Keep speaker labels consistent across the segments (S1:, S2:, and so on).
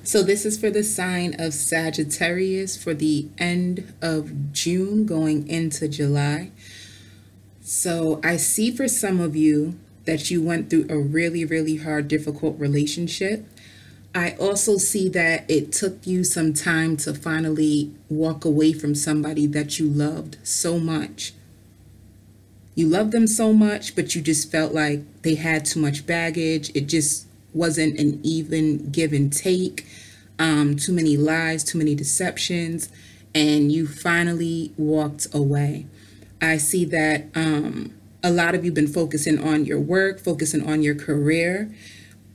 S1: So this is for the sign of Sagittarius for the end of June going into July. So I see for some of you that you went through a really, really hard, difficult relationship. I also see that it took you some time to finally walk away from somebody that you loved so much. You loved them so much, but you just felt like they had too much baggage. It just wasn't an even give and take. Too many lies, too many deceptions, and you finally walked away. I see that a lot of you have been focusing on your work, focusing on your career.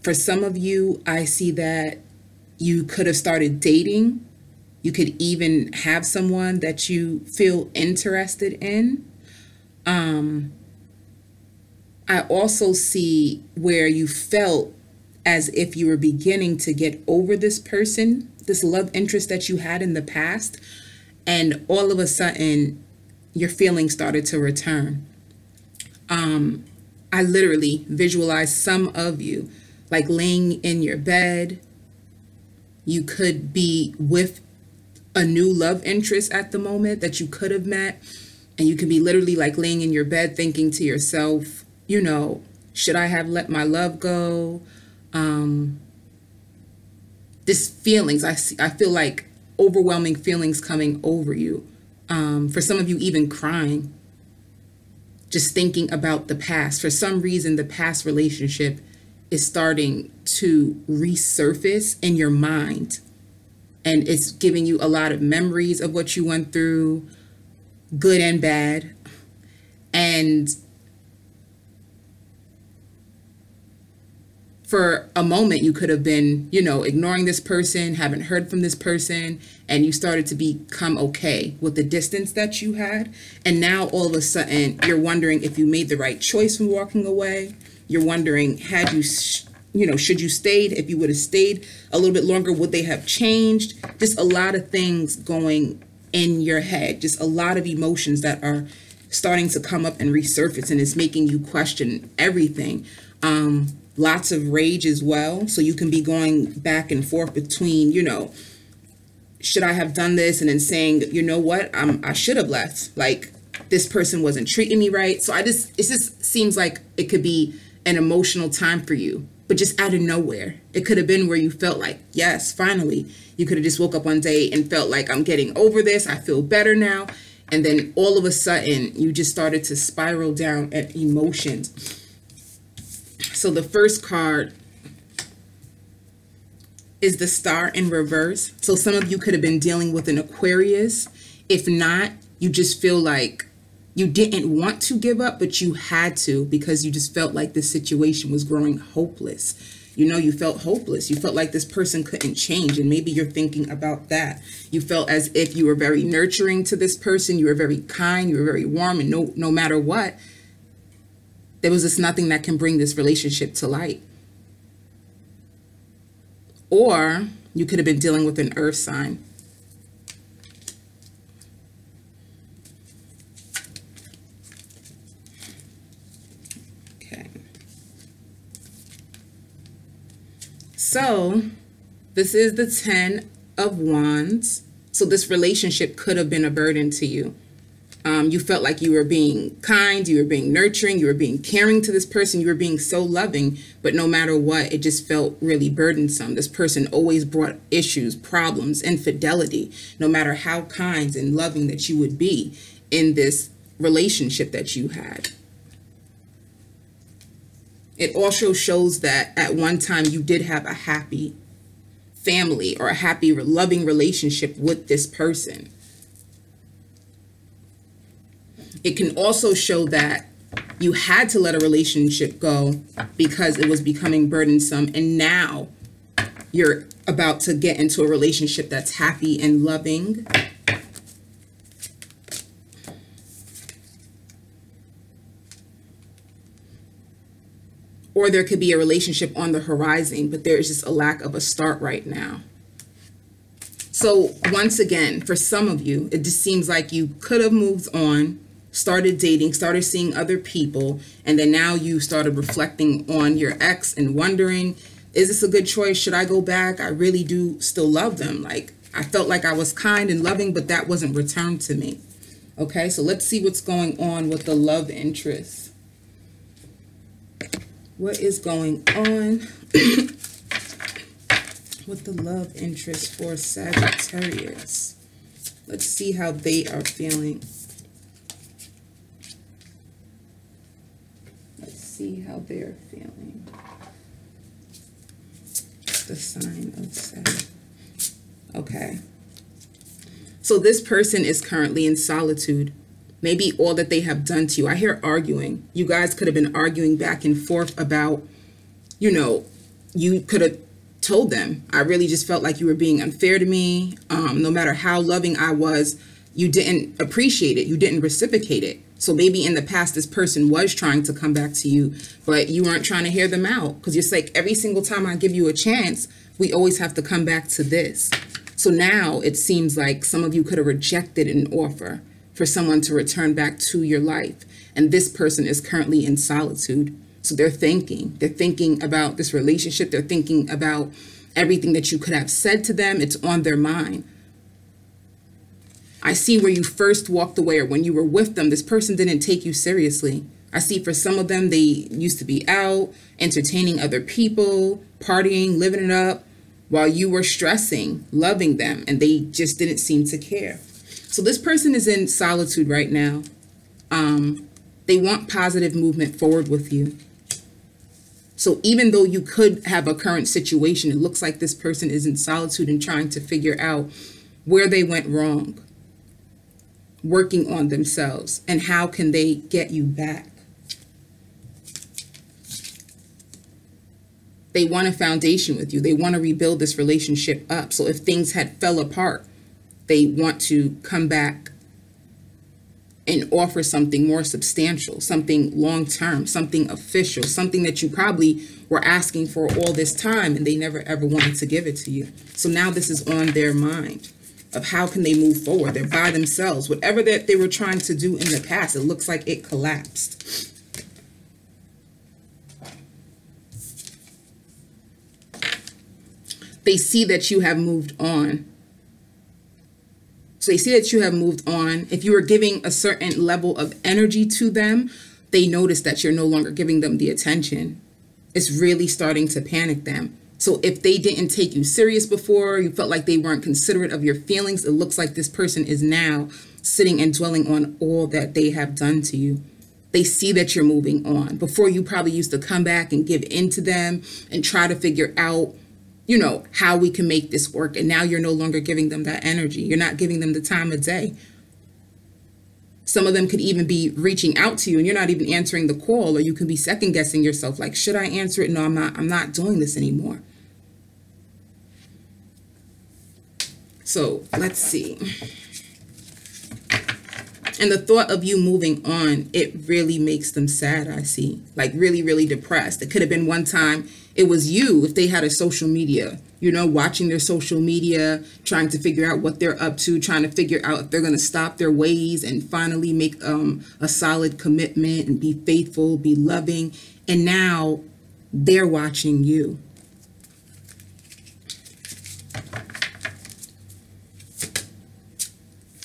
S1: For some of you, I see that you could have started dating. You could even have someone that you feel interested in. I also see where you felt as if you were beginning to get over this person, this love interest that you had in the past, and all of a sudden your feelings started to return. I literally visualized some of you like laying in your bed. You could be with a new love interest at the moment that you could have met, and you could be literally like laying in your bed thinking to yourself, you know, should I have let my love go? This feelings, I feel like overwhelming feelings coming over you. For some of you, even crying, just thinking about the past. For some reason, the past relationship is starting to resurface in your mind, and it's giving you a lot of memories of what you went through, good and bad. And for a moment, you could have been, you know, ignoring this person, haven't heard from this person, and you started to become okay with the distance that you had. And now all of a sudden, you're wondering if you made the right choice from walking away. You're wondering, had you, should you stayed? If you would have stayed a little bit longer, would they have changed? Just a lot of things going in your head, just a lot of emotions that are starting to come up and resurface, and it's making you question everything. Lots of rage as well. So you can be going back and forth between, you know, should I have done this? And then saying, you know what, I should have left. Like, this person wasn't treating me right. So it just seems like it could be an emotional time for you, but just out of nowhere. It could have been where you felt like, yes, finally, you could have just woke up one day and felt like, I'm getting over this. I feel better now. And then all of a sudden, you just started to spiral down at emotions. So the first card is the Star in reverse. So some of you could have been dealing with an Aquarius. If not, you just feel like you didn't want to give up, but you had to because you just felt like this situation was growing hopeless. You know, you felt hopeless. You felt like this person couldn't change. And maybe you're thinking about that. You felt as if you were very nurturing to this person. You were very kind. You were very warm. And no matter what, there was just nothing that can bring this relationship to light. Or you could have been dealing with an earth sign. Okay. So this is the 10 of Wands. So this relationship could have been a burden to you. You felt like you were being kind, you were being nurturing, you were being caring to this person, you were being so loving, but no matter what, it just felt really burdensome. This person always brought issues, problems, infidelity, no matter how kind and loving that you would be in this relationship that you had. It also shows that at one time you did have a happy family or a happy, loving relationship with this person. It can also show that you had to let a relationship go because it was becoming burdensome, and now you're about to get into a relationship that's happy and loving. Or there could be a relationship on the horizon, but there is just a lack of a start right now. So once again, for some of you, it just seems like you could have moved on, started dating, started seeing other people, and then now you started reflecting on your ex and wondering, Is this a good choice? Should I go back? I really do still love them. Like, I felt like I was kind and loving, but that wasn't returned to me. Okay, so let's see what's going on with the love interest. What is going on with the love interest for Sagittarius? Let's see how they are feeling. Let's see how they're feeling. The sign of Sag. Okay. So this person is currently in solitude. Maybe all that they have done to you. I hear arguing. You guys could have been arguing back and forth about, you know, you could have told them, I really just felt like you were being unfair to me. No matter how loving I was, you didn't appreciate it. You didn't reciprocate it. So maybe in the past, this person was trying to come back to you, but you weren't trying to hear them out. Because it's like every single time I give you a chance, we always have to come back to this. So now it seems like some of you could have rejected an offer for someone to return back to your life. And this person is currently in solitude. So they're thinking about this relationship. They're thinking about everything that you could have said to them. It's on their mind. I see where you first walked away, or when you were with them, this person didn't take you seriously. I see for some of them, they used to be out, entertaining other people, partying, living it up, while you were stressing, loving them, and they just didn't seem to care. So this person is in solitude right now. They want positive movement forward with you. So even though you could have a current situation, it looks like this person is in solitude and trying to figure out where they went wrong, working on themselves, and how can they get you back. They want a foundation with you. They want to rebuild this relationship up. So if things had fell apart, they want to come back and offer something more substantial, something long-term, something official, something that you probably were asking for all this time and they never ever wanted to give it to you. So now this is on their mind of how can they move forward. They're by themselves. Whatever that they were trying to do in the past, it looks like it collapsed. They see that you have moved on. So they see that you have moved on. If you were giving a certain level of energy to them, they notice that you're no longer giving them the attention. It's really starting to panic them. So if they didn't take you serious before, you felt like they weren't considerate of your feelings, it looks like this person is now sitting and dwelling on all that they have done to you. They see that you're moving on. Before, you probably used to come back and give in to them and try to figure out, you know, how we can make this work. And now you're no longer giving them that energy. You're not giving them the time of day. Some of them could even be reaching out to you and you're not even answering the call, or you can be second guessing yourself. Like, should I answer it? No, I'm not doing this anymore. So let's see. And the thought of you moving on, it really makes them sad, I see. Like really, really depressed. It could have been one time it was you, if they had a social media, you know, watching their social media, trying to figure out what they're up to, trying to figure out if they're going to stop their ways and finally make a solid commitment and be faithful, be loving. And now they're watching you.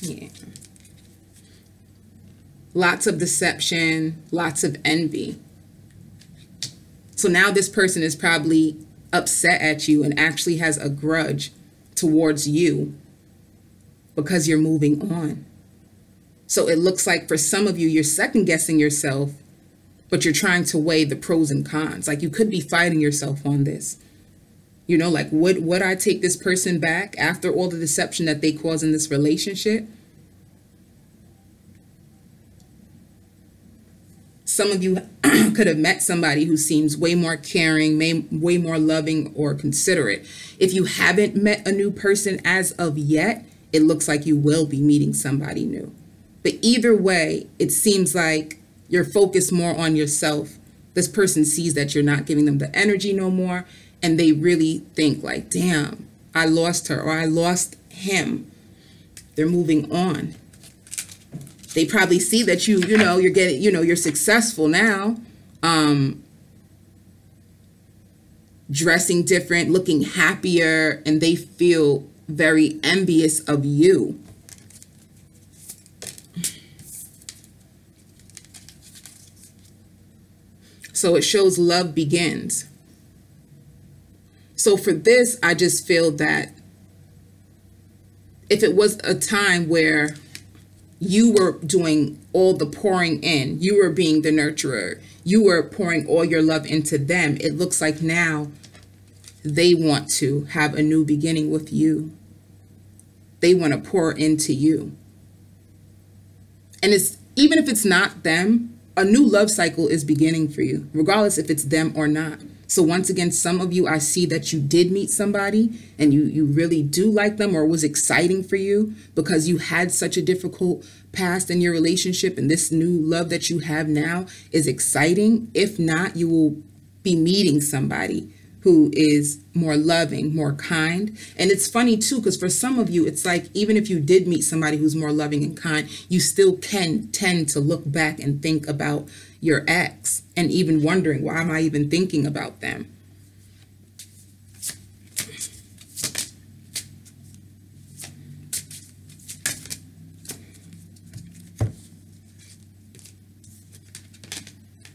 S1: Yeah. Lots of deception, lots of envy. So now this person is probably upset at you and actually has a grudge towards you because you're moving on. So it looks like for some of you, you're second guessing yourself, but you're trying to weigh the pros and cons. Like you could be fighting yourself on this. You know, like, would I take this person back after all the deception that they cause in this relationship? Some of you could have met somebody who seems way more caring, way more loving or considerate. If you haven't met a new person as of yet, it looks like you will be meeting somebody new. But either way, it seems like you're focused more on yourself. This person sees that you're not giving them the energy no more. And they really think like, damn, I lost her or I lost him. They're moving on. They probably see that you're getting, you're successful now. dressing different, looking happier, and they feel very envious of you. So it shows love begins. So for this, I just feel that if it was a time where you were doing all the pouring in, you were being the nurturer, you were pouring all your love into them, it looks like now they want to have a new beginning with you. They want to pour into you. And it's even if it's not them, a new love cycle is beginning for you, regardless if it's them or not. So once again, some of you, I see that you did meet somebody and you really do like them, or it was exciting for you because you had such a difficult past in your relationship, and this new love that you have now is exciting. If not, you will be meeting somebody who is more loving, more kind. And it's funny too, because for some of you, it's like, even if you did meet somebody who's more loving and kind, you still can tend to look back and think about your ex and even wondering, why am I even thinking about them?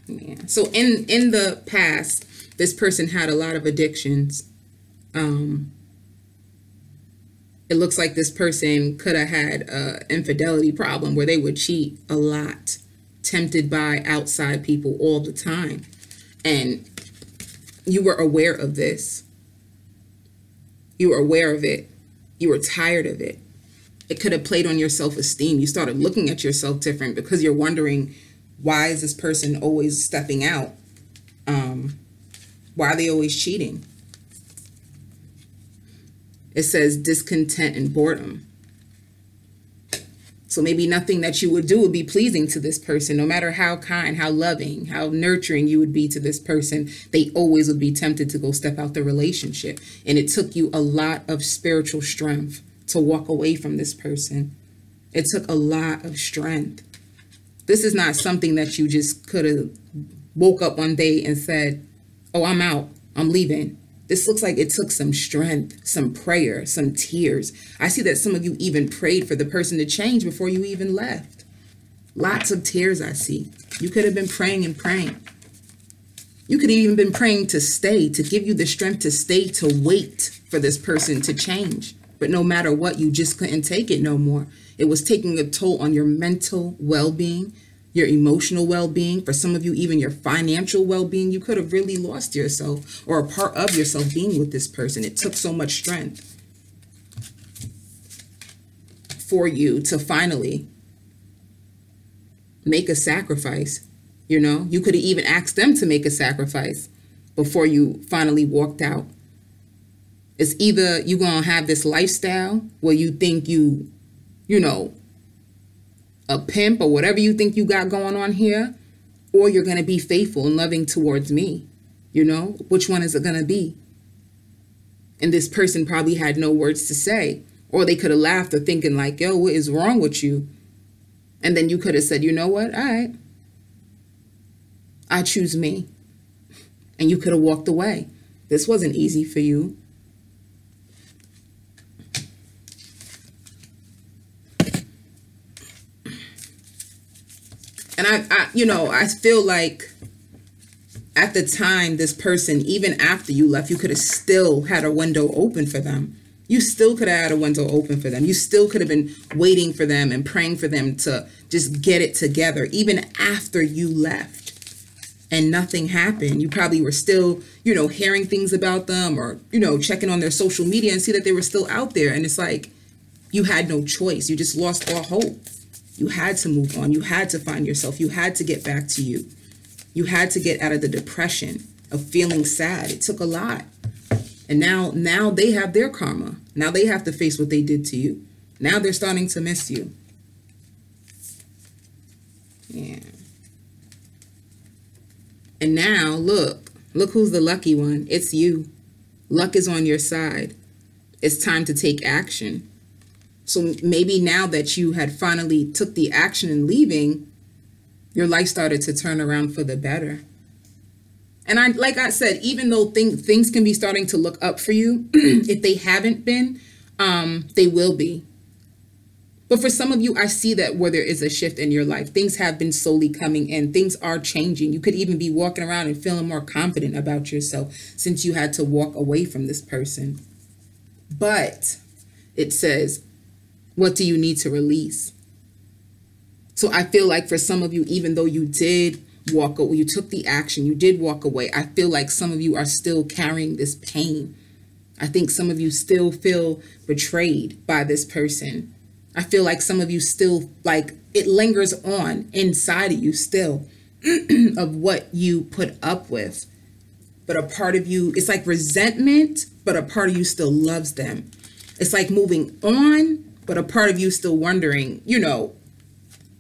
S1: Yeah. So in the past, this person had a lot of addictions. It looks like this person could have had an infidelity problem where they would cheat a lot, tempted by outside people all the time. And you were aware of this. You were aware of it. You were tired of it. It could have played on your self-esteem. You started looking at yourself different because you're wondering, why is this person always stepping out? Why are they always cheating? It says discontent and boredom. So maybe nothing that you would do would be pleasing to this person, no matter how kind, how loving, how nurturing you would be to this person. They always would be tempted to go step out the relationship. And it took you a lot of spiritual strength to walk away from this person. It took a lot of strength. This is not something that you just could have woke up one day and said, oh, I'm out, I'm leaving. This looks like it took some strength, some prayer, some tears. I see that some of you even prayed for the person to change before you even left. Lots of tears I see. You could have been praying and praying. You could have even been praying to stay, to give you the strength to stay, to wait for this person to change. But no matter what, you just couldn't take it no more. It was taking a toll on your mental well-being, your emotional well-being, for some of you, even your financial well-being. You could have really lost yourself or a part of yourself being with this person. It took so much strength for you to finally make a sacrifice. You know, you could have even asked them to make a sacrifice before you finally walked out. It's either you're going to have this lifestyle where you think you know, a pimp or whatever you think you got going on here, or you're going to be faithful and loving towards me. You know, which one is it going to be? And this person probably had no words to say, or they could have laughed or thinking like, yo, what is wrong with you? And then you could have said, you know what? All right, I choose me. And you could have walked away. This wasn't easy for you. And I feel like at the time, this person, even after you left, you could have still had a window open for them. You still could have had a window open for them. You still could have been waiting for them and praying for them to just get it together, even after you left. And nothing happened. You probably were still, hearing things about them, or, checking on their social media and see that they were still out there. And it's like, you had no choice. You just lost all hope. You had to move on. You had to find yourself. You had to get back to you. You had to get out of the depression of feeling sad. It took a lot. And now they have their karma. Now they have to face what they did to you. Now they're starting to miss you. Yeah. And now look who's the lucky one. It's you. Luck is on your side. It's time to take action. So maybe now that you had finally took the action in leaving, your life started to turn around for the better. And like I said, even though things can be starting to look up for you, if they haven't been, they will be. But for some of you, I see that where there is a shift in your life, things have been slowly coming in. Things are changing. You could even be walking around and feeling more confident about yourself since you had to walk away from this person. But it says, what do you need to release? So I feel like for some of you, even though you did walk away, you took the action, you did walk away, I feel like some of you are still carrying this pain. I think some of you still feel betrayed by this person. I feel like some of you still, like, it lingers on inside of you still of what you put up with. But a part of you, it's like resentment, but a part of you still loves them. It's like moving on, but a part of you still wondering, you know,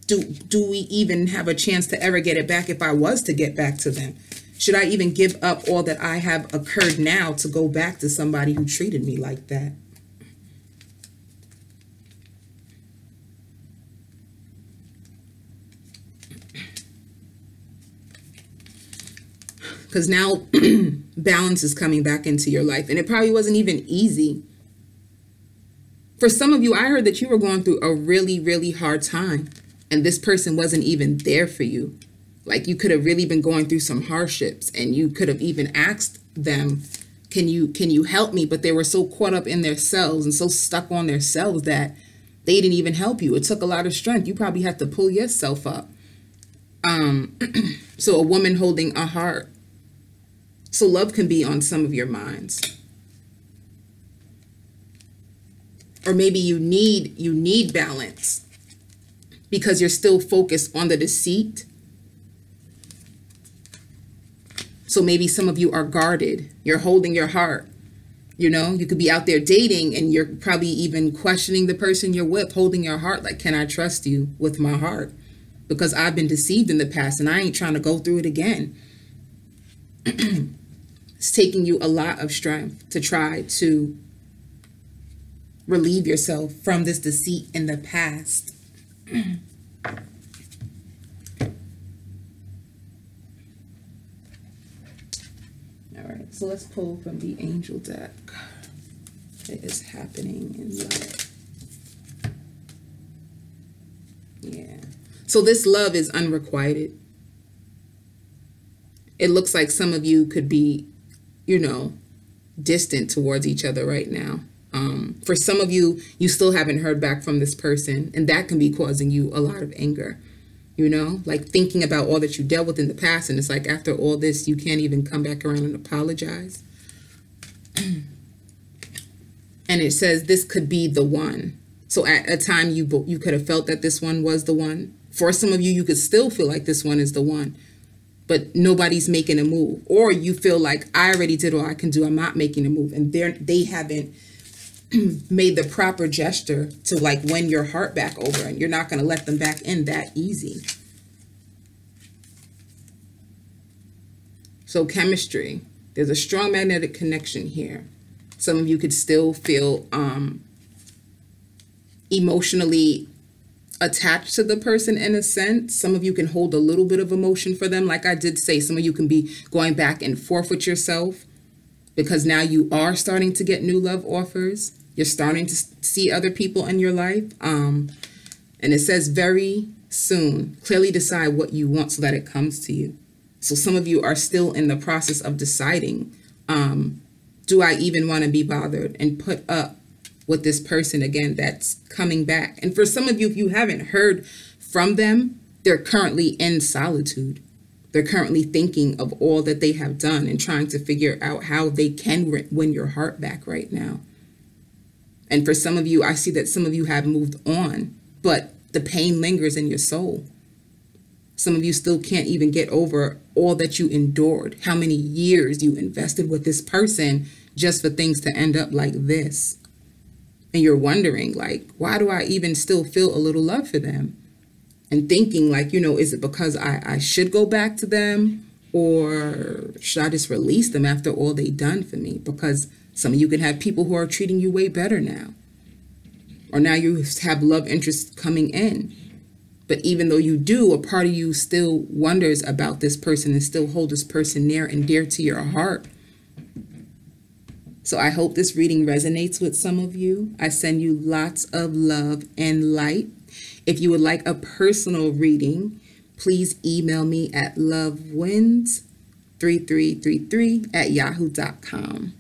S1: do we even have a chance to ever get it back if I was to get back to them? Should I even give up all that I have occurred now to go back to somebody who treated me like that? Because now balance is coming back into your life. And it probably wasn't even easy. For some of you, I heard that you were going through a really, really hard time. And this person wasn't even there for you. Like, you could have really been going through some hardships. And you could have even asked them, can you help me? But they were so caught up in themselves and so stuck on themselves that they didn't even help you. It took a lot of strength. You probably had to pull yourself up. So a woman holding a heart. So love can be on some of your minds. Or maybe you need balance because you're still focused on the deceit. So maybe some of you are guarded. You're holding your heart. You know, you could be out there dating and you're probably even questioning the person you're with, holding your heart like, can I trust you with my heart? Because I've been deceived in the past and I ain't trying to go through it again. It's taking you a lot of strength to try to relieve yourself from this deceit in the past. All right, so let's pull from the angel deck. What is happening in love? Yeah. So this love is unrequited. It looks like some of you could be, you know, distant towards each other right now. For some of you, you still haven't heard back from this person, and that can be causing you a lot of anger, you know, like thinking about all that you dealt with in the past. And it's like, after all this, you can't even come back around and apologize. And it says this could be the one. So at a time you could have felt that this one was the one. For some of you, you could still feel like this one is the one, but nobody's making a move. Or you feel like, I already did all I can do, I'm not making a move. And they haven't made the proper gesture to like win your heart back over, and you're not going to let them back in that easy. So chemistry, there's a strong magnetic connection here. Some of you could still feel emotionally attached to the person in a sense. Some of you can hold a little bit of emotion for them. Like I did say, some of you can be going back and forth with yourself because now you are starting to get new love offers. You're starting to see other people in your life. And it says very soon, clearly decide what you want so that it comes to you. So some of you are still in the process of deciding, do I even want to be bothered and put up with this person again that's coming back? And for some of you, if you haven't heard from them, they're currently in solitude. They're currently thinking of all that they have done and trying to figure out how they can win your heart back right now. And for some of you, I see that some of you have moved on, but the pain lingers in your soul. Some of you still can't even get over all that you endured, how many years you invested with this person just for things to end up like this. And you're wondering, like, why do I even still feel a little love for them? And thinking like, you know, is it because I should go back to them, or should I just release them after all they done for me? Because some of you can have people who are treating you way better now. Or now you have love interest coming in. But even though you do, a part of you still wonders about this person and still hold this person near and dear to your heart. So I hope this reading resonates with some of you. I send you lots of love and light. If you would like a personal reading, please email me at lovewins3333@yahoo.com.